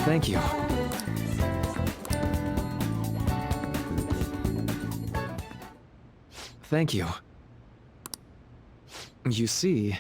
Thank you. Thank you. You see...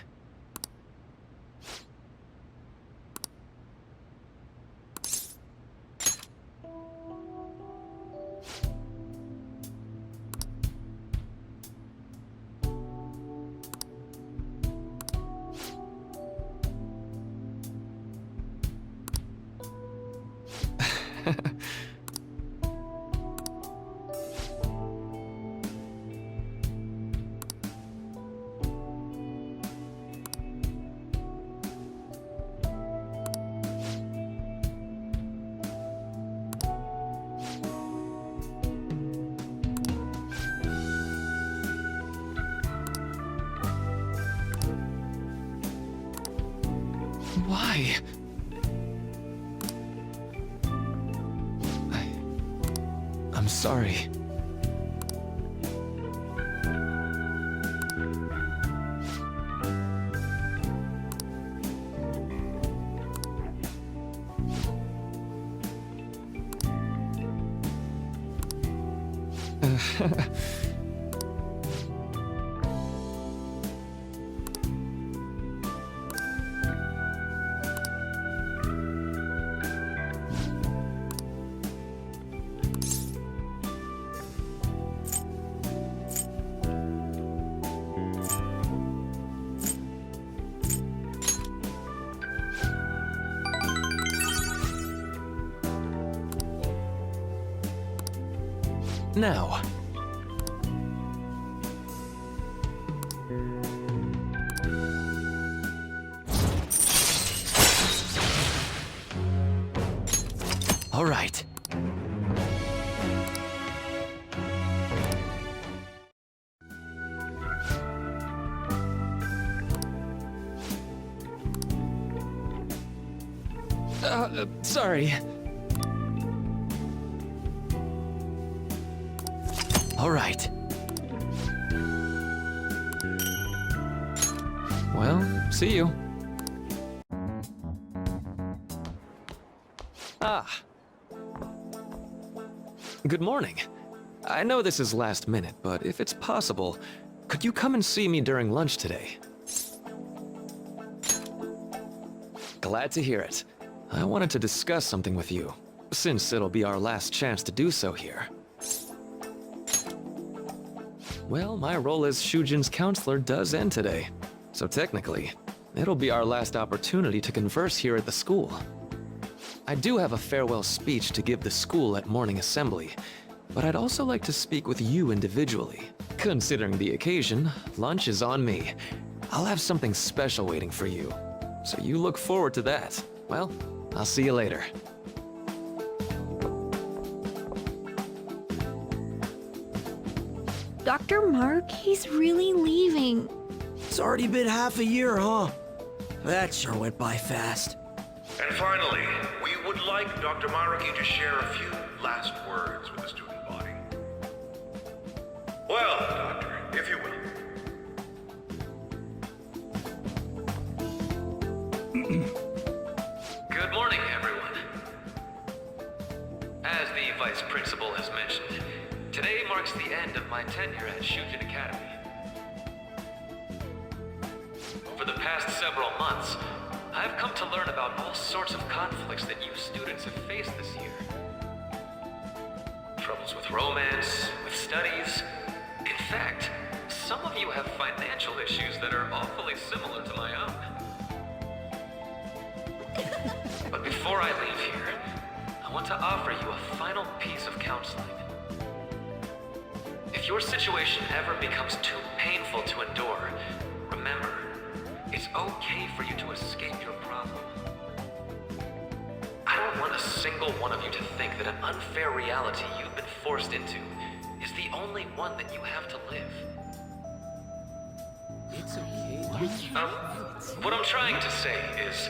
Why? I'm sorry. Now. All right. Sorry. All right. Well, see you. Ah. Good morning. I know this is last minute, but if it's possible, could you come and see me during lunch today? Glad to hear it. I wanted to discuss something with you, since it'll be our last chance to do so here. Well, my role as Shujin's counselor does end today, so technically, it'll be our last opportunity to converse here at the school. I do have a farewell speech to give the school at morning assembly, but I'd also like to speak with you individually. Considering the occasion, lunch is on me. I'll have something special waiting for you, so you look forward to that. Well, I'll see you later. Dr. Mark, he's really leaving. It's already been half a year, huh? That sure went by fast. And finally, we would like Dr. Maruki to share a few last words with the student body. Well, Doctor, if you will. Good morning, everyone. As the Vice Principal has mentioned, today marks the end of my tenure at Shujin Academy. Over the past several months, I've come to learn about all sorts of conflicts that you students have faced this year. Troubles with romance, with studies. In fact, some of you have financial issues that are awfully similar to my own. But before I leave here, I want to offer you a final piece of counseling. If your situation ever becomes too painful to endure, remember, it's okay for you to escape your problem. I don't want a single one of you to think that an unfair reality you've been forced into is the only one that you have to live. It's okay. What I'm trying to say is,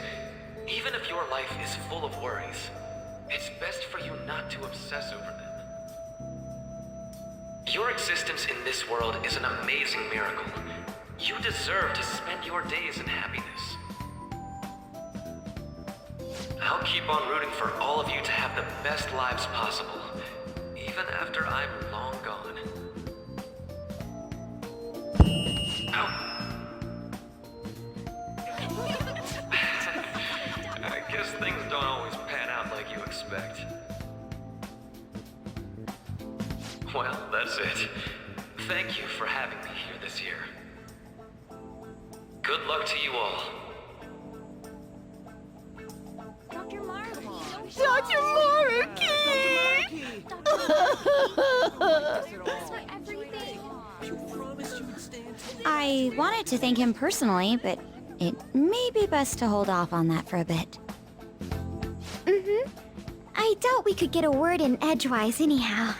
even if your life is full of worries, it's best for you not to obsess over them. Your existence in this world is an amazing miracle. You deserve to spend your days in happiness. I'll keep on rooting for all of you to have the best lives possible, even after I'm long gone. Ow. I guess things don't always pan out like you expect. Well, that's it. Thank you for having me here this year. Good luck to you all. Dr. Markey! Dr. Markey! I wanted to thank him personally, but it may be best to hold off on that for a bit. I doubt we could get a word in edgewise anyhow.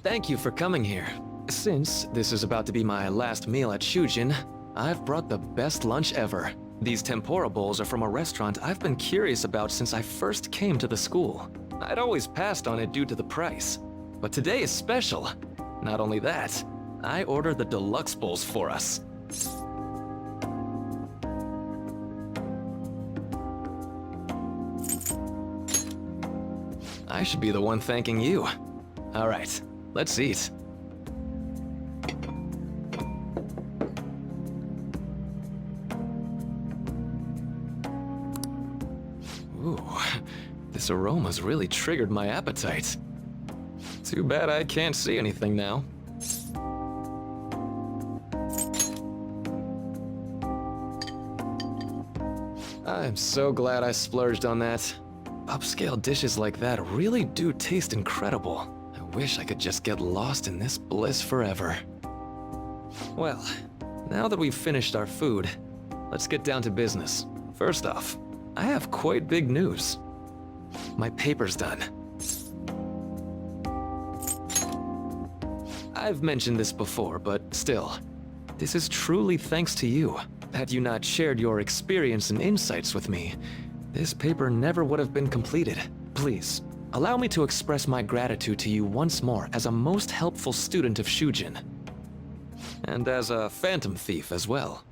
Thank you for coming here. Since this is about to be my last meal at Shujin, I've brought the best lunch ever. These tempura bowls are from a restaurant I've been curious about since I first came to the school. I'd always passed on it due to the price. But today is special. Not only that, I ordered the deluxe bowls for us. I should be the one thanking you. All right, let's eat. Ooh, this aroma's really triggered my appetite. Too bad I can't see anything now. I'm so glad I splurged on that. Upscale dishes like that really do taste incredible. I wish I could just get lost in this bliss forever. Well, now that we've finished our food, let's get down to business. First off, I have quite big news. My paper's done. I've mentioned this before, but still, this is truly thanks to you. Had you not shared your experience and insights with me, this paper never would have been completed. Please, allow me to express my gratitude to you once more as a most helpful student of Shujin. And as a phantom thief as well.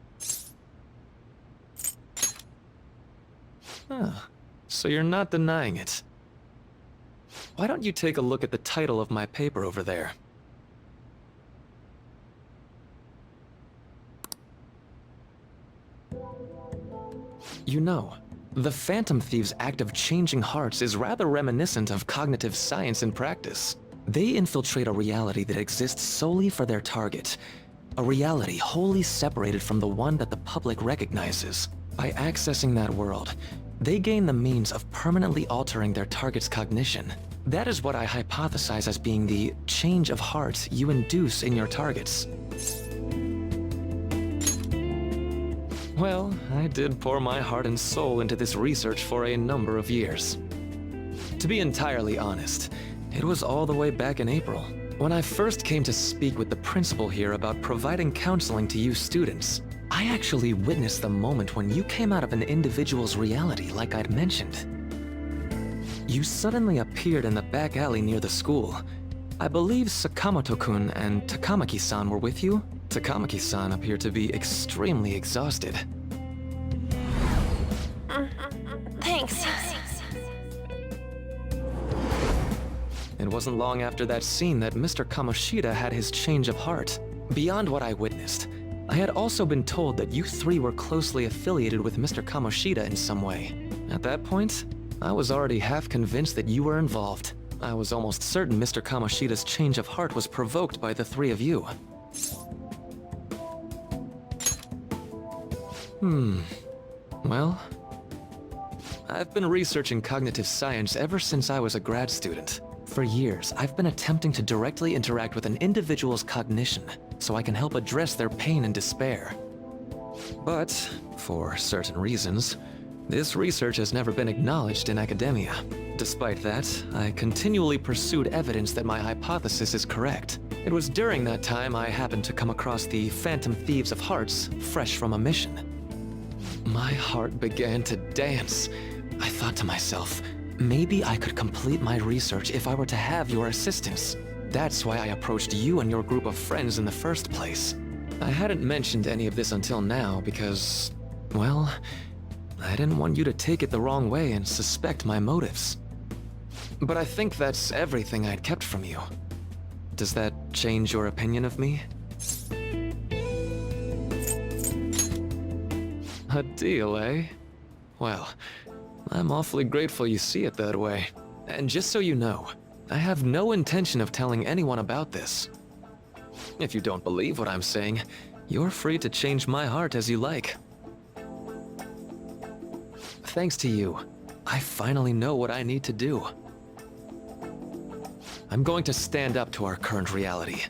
Ah, so you're not denying it. Why don't you take a look at the title of my paper over there? You know, the Phantom Thieves' act of changing hearts is rather reminiscent of cognitive science in practice. They infiltrate a reality that exists solely for their target. A reality wholly separated from the one that the public recognizes. By accessing that world, they gain the means of permanently altering their target's cognition. That is what I hypothesize as being the change of heart you induce in your targets. Well, I did pour my heart and soul into this research for a number of years. To be entirely honest, it was all the way back in April, when I first came to speak with the principal here about providing counseling to you students. I actually witnessed the moment when you came out of an individual's reality like I'd mentioned. You suddenly appeared in the back alley near the school. I believe Sakamoto-kun and Takamaki-san were with you? Takamaki-san appeared to be extremely exhausted. Thanks. It wasn't long after that scene that Mr. Kamoshida had his change of heart. Beyond what I witnessed, I had also been told that you three were closely affiliated with Mr. Kamoshida in some way. At that point, I was already half convinced that you were involved. I was almost certain Mr. Kamoshida's change of heart was provoked by the three of you. Well, I've been researching cognitive science ever since I was a grad student. For years, I've been attempting to directly interact with an individual's cognition so I can help address their pain and despair. But, for certain reasons, this research has never been acknowledged in academia. Despite that, I continually pursued evidence that my hypothesis is correct. It was during that time I happened to come across the Phantom Thieves of Hearts, fresh from a mission. My heart began to dance. I thought to myself, maybe I could complete my research if I were to have your assistance. That's why I approached you and your group of friends in the first place. I hadn't mentioned any of this until now because, well, I didn't want you to take it the wrong way and suspect my motives. But I think that's everything I'd kept from you. Does that change your opinion of me? A deal, eh? Well, I'm awfully grateful you see it that way. And just so you know, I have no intention of telling anyone about this. If you don't believe what I'm saying, you're free to change my heart as you like. Thanks to you, I finally know what I need to do. I'm going to stand up to our current reality.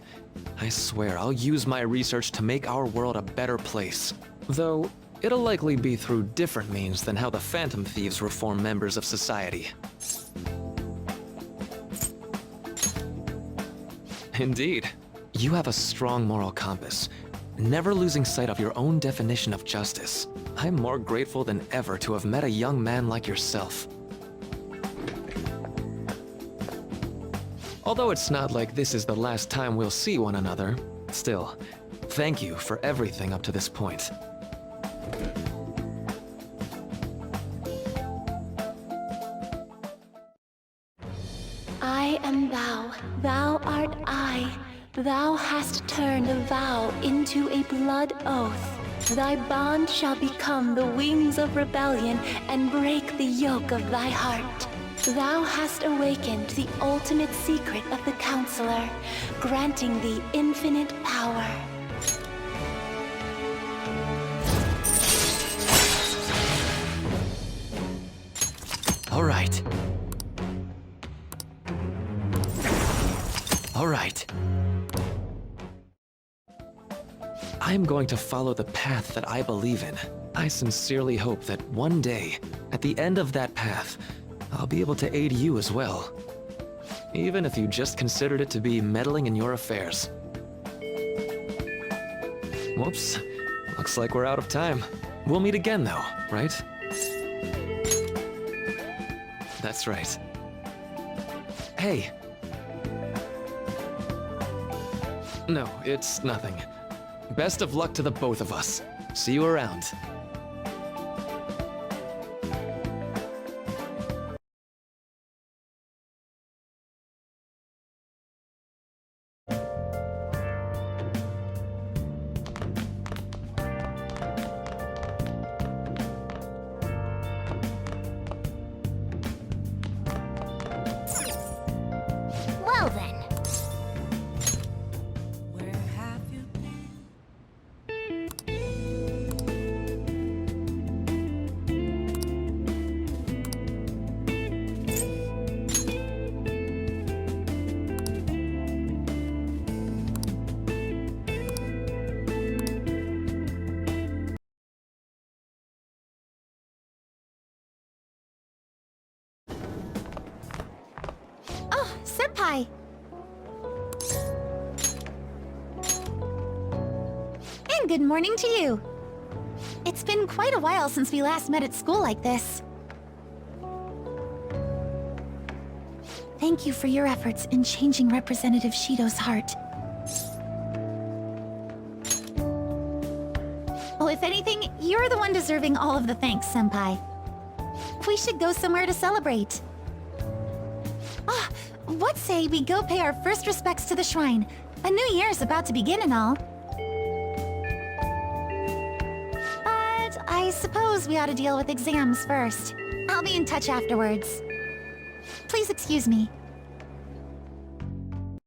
I swear I'll use my research to make our world a better place. Though, it'll likely be through different means than how the Phantom Thieves reform members of society. Indeed. You have a strong moral compass, never losing sight of your own definition of justice. I'm more grateful than ever to have met a young man like yourself. Although it's not like this is the last time we'll see one another, still, thank you for everything up to this point. I am thou, thou art I. Thou hast turned a vow into a blood oath. Thy bond shall become the wings of rebellion and break the yoke of thy heart. Thou hast awakened the ultimate secret of the Counselor, granting thee infinite power. All right. All right. I'm going to follow the path that I believe in. I sincerely hope that one day, at the end of that path, I'll be able to aid you as well. Even if you just considered it to be meddling in your affairs. Whoops. Looks like we're out of time. We'll meet again though, right? That's right. Hey. No, it's nothing. Best of luck to the both of us. See you around. Well then. Oh, Senpai! And good morning to you. It's been quite a while since we last met at school like this. Thank you for your efforts in changing Representative Shido's heart. Well, if anything, you're the one deserving all of the thanks, Senpai. We should go somewhere to celebrate. Ah, what say we go pay our first respects to the shrine? A new year's about to begin and all. But I suppose we ought to deal with exams first. I'll be in touch afterwards. Please excuse me.